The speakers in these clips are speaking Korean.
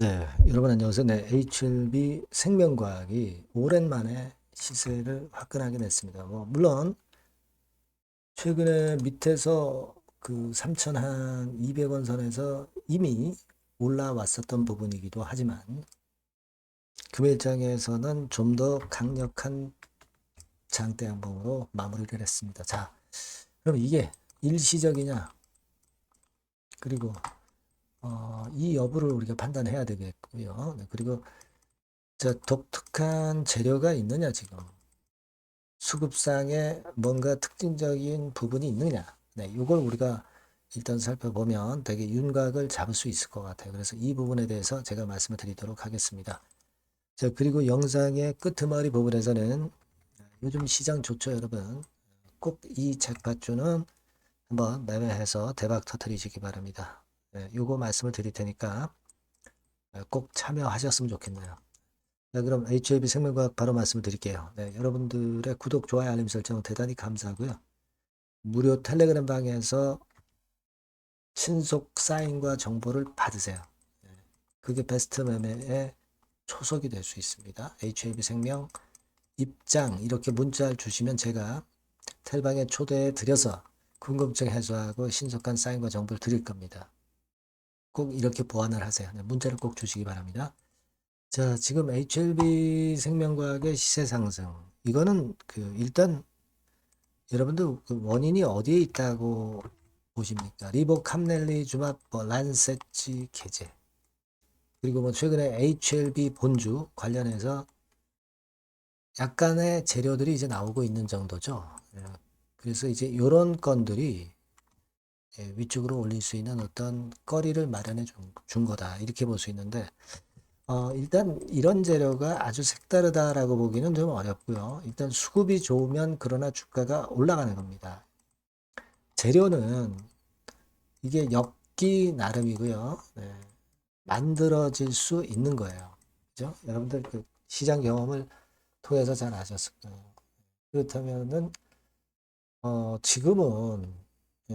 네, 여러분 안녕하세요. 네, HLB 생명과학이 오랜만에 시세를 화끈하게 냈습니다. 물론 최근에 밑에서 그 3,200원 선에서 이미 올라왔었던 부분이기도 하지만 금일장에서는 좀 더 강력한 장대 양봉으로 마무리를 했습니다. 자, 그럼 이게 일시적이냐? 그리고 이 여부를 우리가 판단해야 되겠고요. 네, 그리고 독특한 재료가 있느냐 지금. 수급상에 뭔가 특징적인 부분이 있느냐. 네, 이걸 우리가 일단 살펴보면 되게 윤곽을 잡을 수 있을 것 같아요. 그래서 이 부분에 대해서 제가 말씀을 드리도록 하겠습니다. 자, 그리고 영상의 끄트머리 부분에서는 요즘 시장 좋죠, 여러분. 꼭 이 잭팟주는 한번 매매해서 대박 터뜨리시기 바랍니다. 네, 요거 말씀을 드릴 테니까 꼭 참여하셨으면 좋겠네요. 네, 그럼 HLB 생명과학 바로 말씀을 드릴게요. 네, 여러분들의 구독, 좋아요, 알림 설정 대단히 감사하고요. 무료 텔레그램 방에서 신속 사인과 정보를 받으세요. 네, 그게 베스트 매매의 초석이 될 수 있습니다. HLB 생명 입장 이렇게 문자를 주시면 제가 텔방에 초대해 드려서 궁금증 해소하고 신속한 사인과 정보를 드릴 겁니다. 꼭 이렇게 보완을 하세요. 네, 문자를 꼭 주시기 바랍니다. 자, 지금 HLB 생명과학의 시세 상승. 이거는 일단 여러분들 그 원인이 어디에 있다고 보십니까? 리보 캄넬리 주합 란세치 계제. 그리고 최근에 HLB 본주 관련해서 약간의 재료들이 이제 나오고 있는 정도죠. 그래서 이제 이런 건들이 위쪽으로 올릴 수 있는 어떤 거리를 마련해 준 거다. 이렇게 볼 수 있는데 일단 이런 재료가 아주 색다르다라고 보기는 좀 어렵고요. 일단 수급이 좋으면 그러나 주가가 올라가는 겁니다. 재료는 이게 엮기 나름이고요. 네, 만들어질 수 있는 거예요. 그죠? 여러분들 그 시장 경험을 통해서 잘 아셨을 거예요. 그렇다면은 지금은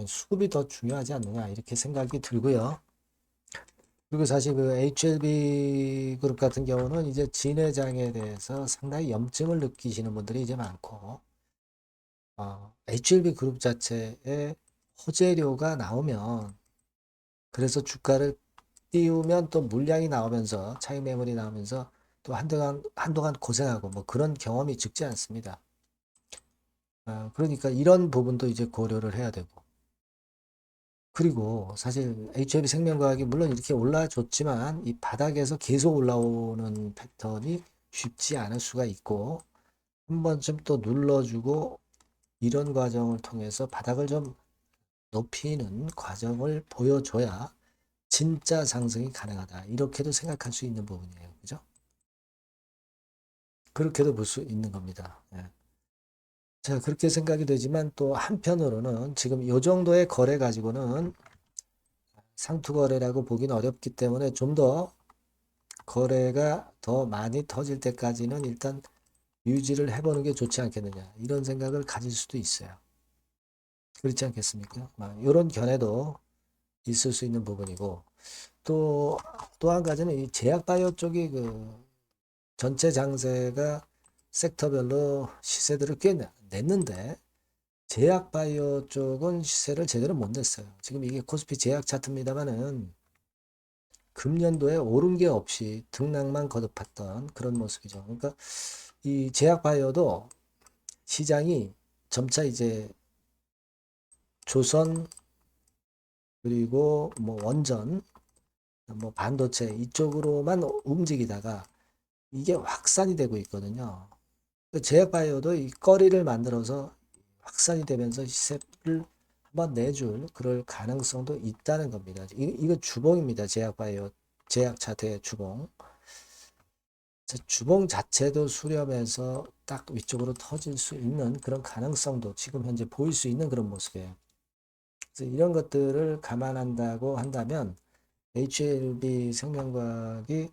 수급이 더 중요하지 않느냐 이렇게 생각이 들고요. 그리고 사실 그 HLB 그룹 같은 경우는 이제 진회장에 대해서 상당히 염증을 느끼시는 분들이 이제 많고, HLB 그룹 자체에 호재료가 나오면, 그래서 주가를 띄우면 또 물량이 나오면서, 차익 매물이 나오면서 또 한동안 고생하고 뭐 그런 경험이 적지 않습니다. 그러니까 이런 부분도 이제 고려를 해야 되고, 그리고 사실 HLB 생명과학이 물론 이렇게 올라줬지만 이 바닥에서 계속 올라오는 패턴이 쉽지 않을 수가 있고 한 번쯤 또 눌러주고 이런 과정을 통해서 바닥을 좀 높이는 과정을 보여줘야 진짜 상승이 가능하다. 이렇게도 생각할 수 있는 부분이에요. 그죠? 그렇게도 볼 수 있는 겁니다. 예. 자, 그렇게 생각이 되지만 또 한편으로는 지금 이 정도의 거래 가지고는 상투 거래라고 보기는 어렵기 때문에 좀 더 거래가 더 많이 터질 때까지는 일단 유지를 해보는 게 좋지 않겠느냐 이런 생각을 가질 수도 있어요. 그렇지 않겠습니까? 이런 견해도 있을 수 있는 부분이고 또 한 가지는 이 제약바이오 쪽이 그 전체 장세가 섹터별로 시세들을 꽤 냈는데 제약바이오 쪽은 시세를 제대로 못 냈어요. 지금 이게 코스피 제약 차트입니다만은 금년도에 오른 게 없이 등락만 거듭했던 그런 모습이죠. 그러니까 이 제약바이오도 시장이 점차 이제 조선 그리고 뭐 원전 뭐 반도체 이쪽으로만 움직이다가 이게 확산이 되고 있거든요. 그 제약바이오도 이 거리를 만들어서 확산이 되면서 시세를 한번 내줄 그럴 가능성도 있다는 겁니다. 이거 주봉입니다. 제약바이오 제약 차트의 주봉. 주봉 자체도 수렴해서 딱 위쪽으로 터질 수 있는 그런 가능성도 지금 현재 보일 수 있는 그런 모습이에요. 그래서 이런 것들을 감안한다고 한다면 HLB 생명과학이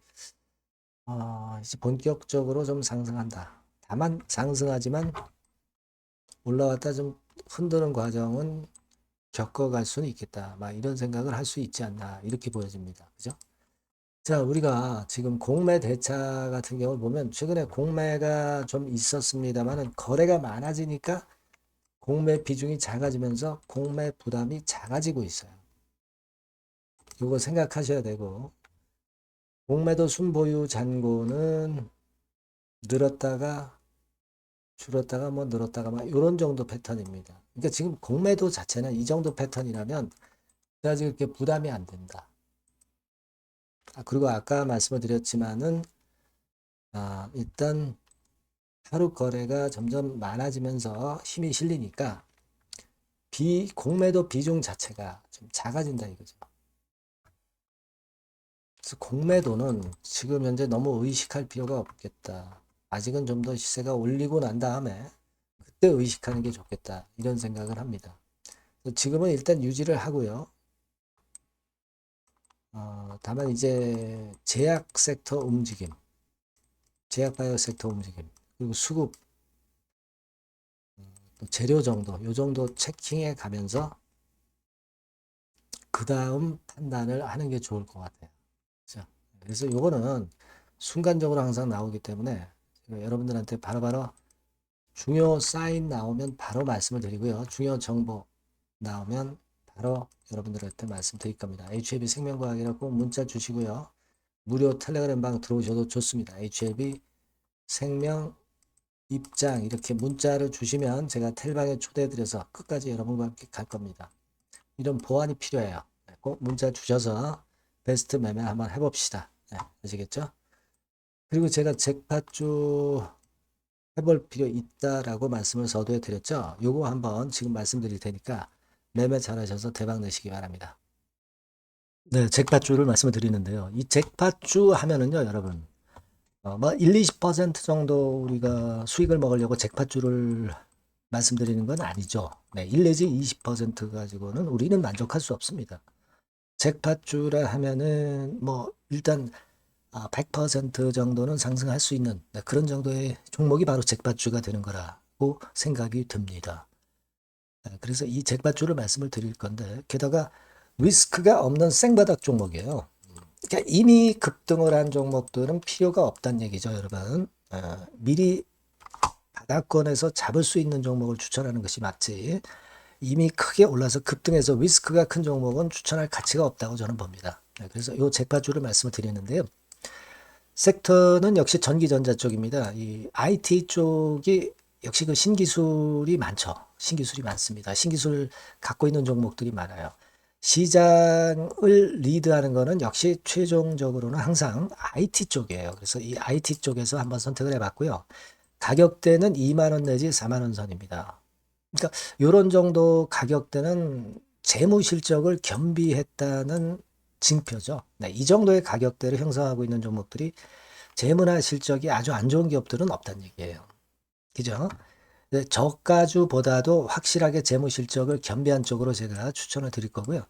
이제 본격적으로 좀 상승한다. 다만 상승하지만 올라왔다 좀 흔드는 과정은 겪어갈 수는 있겠다. 막 이런 생각을 할 수 있지 않나 이렇게 보여집니다. 그죠? 자, 우리가 지금 공매 대차 같은 경우를 보면 최근에 공매가 좀 있었습니다만은 거래가 많아지니까 공매 비중이 작아지면서 공매 부담이 작아지고 있어요. 이거 생각하셔야 되고, 공매도 순보유 잔고는 늘었다가 줄었다가 뭐 늘었다가 막 이런 정도 패턴입니다. 그러니까 지금 공매도 자체는 이 정도 패턴이라면 그다지 그렇게 부담이 안 된다. 그리고 아까 말씀을 드렸지만은 일단 하루 거래가 점점 많아지면서 힘이 실리니까 공매도 비중 자체가 좀 작아진다 이거죠. 그래서 공매도는 지금 현재 너무 의식할 필요가 없겠다. 아직은 좀 더 시세가 올리고 난 다음에 그때 의식하는 게 좋겠다. 이런 생각을 합니다. 지금은 일단 유지를 하고요. 다만 이제 제약 섹터 움직임, 제약 바이오 섹터 움직임, 그리고 수급, 또 재료 정도, 요 정도 체킹해 가면서 그 다음 판단을 하는 게 좋을 것 같아요. 그죠? 그래서 요거는 순간적으로 항상 나오기 때문에 여러분들한테 바로바로 중요 사인 나오면 바로 말씀을 드리고요. 중요 정보 나오면 바로 여러분들한테 말씀드릴 겁니다. HLB 생명과학이라고 문자 주시고요. 무료 텔레그램 방 들어오셔도 좋습니다. HLB 생명 입장 이렇게 문자를 주시면 제가 텔방에 초대해드려서 끝까지 여러분과 함께 갈 겁니다. 이런 보완이 필요해요. 꼭 문자 주셔서 베스트 매매 한번 해봅시다. 네, 아시겠죠? 그리고 제가 잭팟주 해볼 필요 있다라고 말씀을 서두에 드렸죠. 요거 한번 지금 말씀드릴 테니까 매매 잘하셔서 대박 내시기 바랍니다. 네, 잭팟주를 말씀을 드리는데요. 이 잭팟주 하면은요, 여러분, 뭐 1, 20% 정도 우리가 수익을 먹으려고 잭팟주를 말씀드리는 건 아니죠. 네, 1 내지 20% 가지고는 우리는 만족할 수 없습니다. 잭팟주라 하면은 뭐 일단 100% 정도는 상승할 수 있는 그런 정도의 종목이 바로 잭팟주가 되는 거라고 생각이 듭니다. 그래서 이 잭팟주를 말씀을 드릴 건데 게다가 리스크가 없는 생바닥 종목이에요. 그러니까 이미 급등을 한 종목들은 필요가 없다는 얘기죠, 여러분. 미리 바닥권에서 잡을 수 있는 종목을 추천하는 것이 맞지. 이미 크게 올라서 급등해서 리스크가 큰 종목은 추천할 가치가 없다고 저는 봅니다. 그래서 이 잭팟주를 말씀을 드리는데요. 섹터는 역시 전기전자 쪽입니다. 이 IT 쪽이 역시 그 신기술이 많죠. 신기술이 많습니다. 신기술 갖고 있는 종목들이 많아요. 시장을 리드하는 거는 역시 최종적으로는 항상 IT 쪽이에요. 그래서 이 IT 쪽에서 한번 선택을 해봤고요. 가격대는 2만 원 내지 4만 원 선입니다. 그러니까 이런 정도 가격대는 재무 실적을 겸비했다는 징표죠. 네, 이 정도의 가격대를 형성하고 있는 종목들이 재무나 실적이 아주 안 좋은 기업들은 없다는 얘기예요. 그죠? 네, 저가주보다도 확실하게 재무 실적을 겸비한 쪽으로 제가 추천을 드릴 거고요.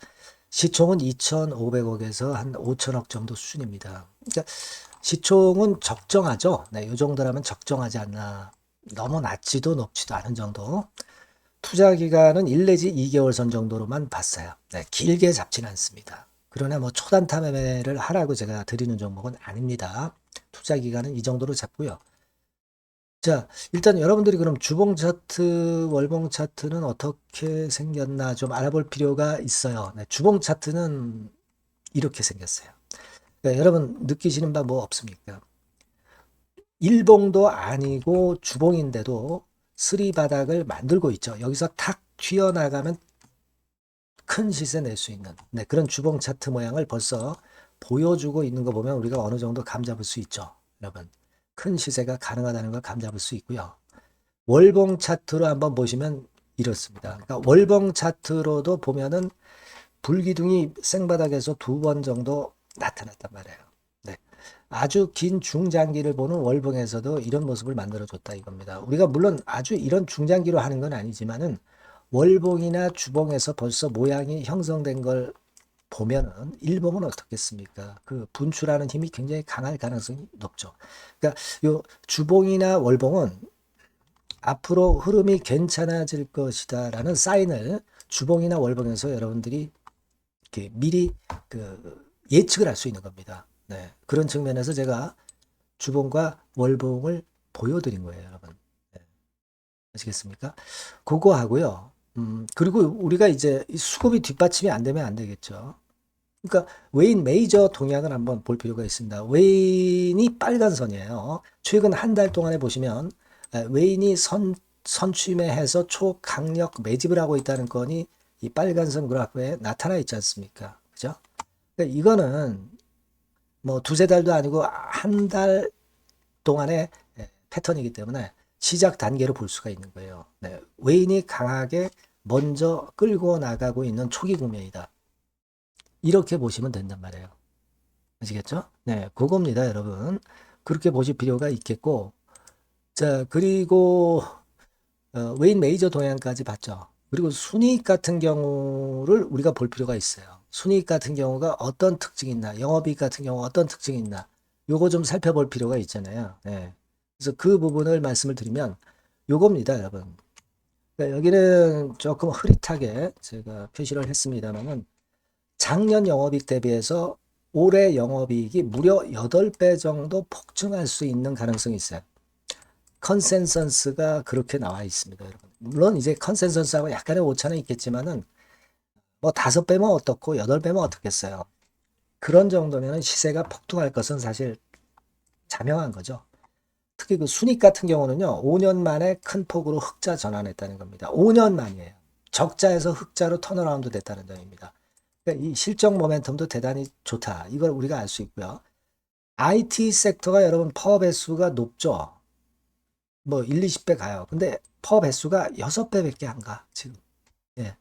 시총은 2,500억에서 한 5천억 정도 수준입니다. 그러니까 시총은 적정하죠. 네, 이 정도라면 적정하지 않나. 너무 낮지도 높지도 않은 정도. 투자 기간은 1 내지 2개월 선 정도로만 봤어요. 네, 길게 잡지는 않습니다. 그러나 뭐 초단타 매매를 하라고 제가 드리는 종목은 아닙니다. 투자 기간은 이 정도로 잡고요. 자, 일단 여러분들이 그럼 주봉 차트, 월봉 차트는 어떻게 생겼나 좀 알아볼 필요가 있어요. 네, 주봉 차트는 이렇게 생겼어요. 네, 여러분 느끼시는 바 뭐 없습니까? 일봉도 아니고 주봉인데도 쓰리 바닥을 만들고 있죠. 여기서 탁 튀어나가면 큰 시세 낼 수 있는 그런 주봉 차트 모양을 벌써 보여주고 있는 거 보면 우리가 어느 정도 감 잡을 수 있죠. 여러분 큰 시세가 가능하다는 걸 감 잡을 수 있고요. 월봉 차트로 한번 보시면 이렇습니다. 그러니까 월봉 차트로도 보면은 불기둥이 생바닥에서 2번 정도 나타났단 말이에요. 네. 아주 긴 중장기를 보는 월봉에서도 이런 모습을 만들어줬다 이겁니다. 우리가 물론 아주 이런 중장기로 하는 건 아니지만은 월봉이나 주봉에서 벌써 모양이 형성된 걸 보면은 일봉은 어떻겠습니까? 그 분출하는 힘이 굉장히 강할 가능성이 높죠. 그러니까 요 주봉이나 월봉은 앞으로 흐름이 괜찮아질 것이다라는 사인을 주봉이나 월봉에서 여러분들이 이렇게 미리 그 예측을 할 수 있는 겁니다. 네. 그런 측면에서 제가 주봉과 월봉을 보여드린 거예요, 여러분. 네. 아시겠습니까? 그거 하고요. 그리고 우리가 이제 이 수급이 뒷받침이 안 되면 안 되겠죠. 그러니까 웨인 메이저 동향을 한번 볼 필요가 있습니다. 웨인이 빨간 선이에요. 최근 한 달 동안에 보시면 웨인이 선취매해서 초강력 매집을 하고 있다는 건이 이 빨간 선 그래프에 나타나 있지 않습니까? 그죠? 그러니까 이거는 뭐 두세 달도 아니고 한 달 동안의 패턴이기 때문에 시작 단계로 볼 수가 있는 거예요. 네. 웨인이 강하게 먼저 끌고 나가고 있는 초기 국면이다. 이렇게 보시면 된단 말이에요. 아시겠죠? 네, 그겁니다, 여러분. 그렇게 보실 필요가 있겠고, 자, 그리고 웨인 메이저 동향까지 봤죠. 그리고 순이익 같은 경우를 우리가 볼 필요가 있어요. 순이익 같은 경우가 어떤 특징이 있나, 영업이익 같은 경우 어떤 특징이 있나, 요거 좀 살펴볼 필요가 있잖아요. 네. 그래서 그 부분을 말씀을 드리면 요겁니다, 여러분. 그러니까 여기는 조금 흐릿하게 제가 표시를 했습니다만은 작년 영업이익 대비해서 올해 영업이익이 무려 8배 정도 폭증할 수 있는 가능성이 있어요. 컨센서스가 그렇게 나와 있습니다, 여러분. 물론 이제 컨센서스하고 약간의 오차는 있겠지만은 뭐 5배면 어떻고 8배면 어떻겠어요. 그런 정도면 시세가 폭등할 것은 사실 자명한 거죠. 특히 그 순익 같은 경우는요, 5년 만에 큰 폭으로 흑자 전환했다는 겁니다. 5년 만이에요. 적자에서 흑자로 턴어라운드 됐다는 점입니다. 그러니까 이 실적 모멘텀도 대단히 좋다. 이걸 우리가 알 수 있고요. IT 섹터가 여러분 퍼 배수가 높죠. 뭐 1, 20배 가요. 근데 퍼 배수가 6배밖에 안 가, 지금. 예.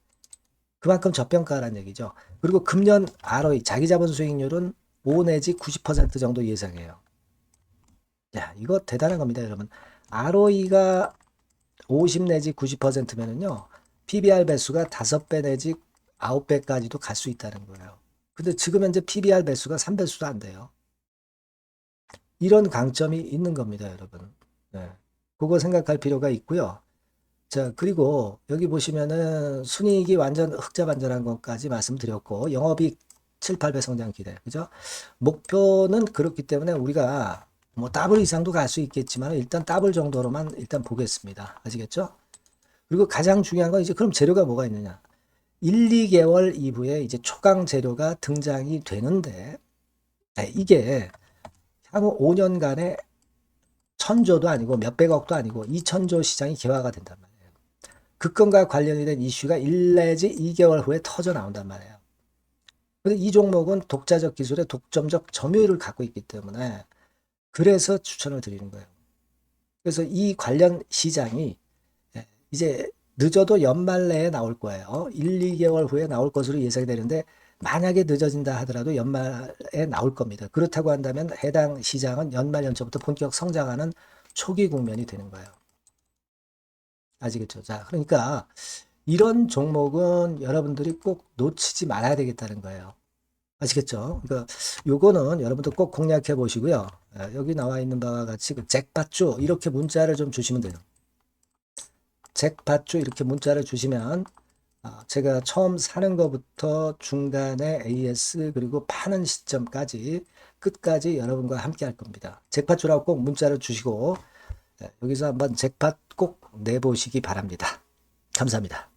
그만큼 저평가라는 얘기죠. 그리고 금년 ROE, 자기 자본 수익률은 5 내지 90% 정도 예상해요. 야, 이거 대단한 겁니다, 여러분. ROE가 50 내지 90%면은요, PBR 배수가 5배 내지 9배까지도 갈 수 있다는 거예요. 근데 지금 현재 PBR 배수가 3배수도 안 돼요. 이런 강점이 있는 겁니다, 여러분. 네. 그거 생각할 필요가 있고요. 자, 그리고 여기 보시면은 순이익이 완전 흑자 반전한 것까지 말씀드렸고, 영업이익 7, 8배 성장 기대. 그죠? 목표는 그렇기 때문에 우리가 뭐 더블 이상도 갈 수 있겠지만 일단 더블 정도로만 일단 보겠습니다. 아시겠죠? 그리고 가장 중요한 건 이제 그럼 재료가 뭐가 있느냐? 1, 2개월 이후에 이제 초강 재료가 등장이 되는데, 네, 이게 향후 5년간의 천조도 아니고 몇백억도 아니고 2천조 시장이 개화가 된단 말이에요. 그 건과 관련이 된 이슈가 1 내지 2개월 후에 터져 나온단 말이에요. 근데 이 종목은 독자적 기술의 독점적 점유율을 갖고 있기 때문에 그래서 추천을 드리는 거예요. 그래서 이 관련 시장이 이제 늦어도 연말 내에 나올 거예요. 1, 2개월 후에 나올 것으로 예상이 되는데 만약에 늦어진다 하더라도 연말에 나올 겁니다. 그렇다고 한다면 해당 시장은 연말 연초부터 본격 성장하는 초기 국면이 되는 거예요. 아시겠죠? 자, 그러니까 이런 종목은 여러분들이 꼭 놓치지 말아야 되겠다는 거예요. 아시겠죠? 그러니까 요거는 여러분들 꼭 공략해 보시고요. 여기 나와 있는 바와 같이 그 잭팟주 이렇게 문자를 좀 주시면 돼요. 잭팟주 이렇게 문자를 주시면 제가 처음 사는 것부터 중간에 AS 그리고 파는 시점까지 끝까지 여러분과 함께 할 겁니다. 잭팟주라고 꼭 문자를 주시고 여기서 한번 잭팟 꼭 내보시기 바랍니다. 감사합니다.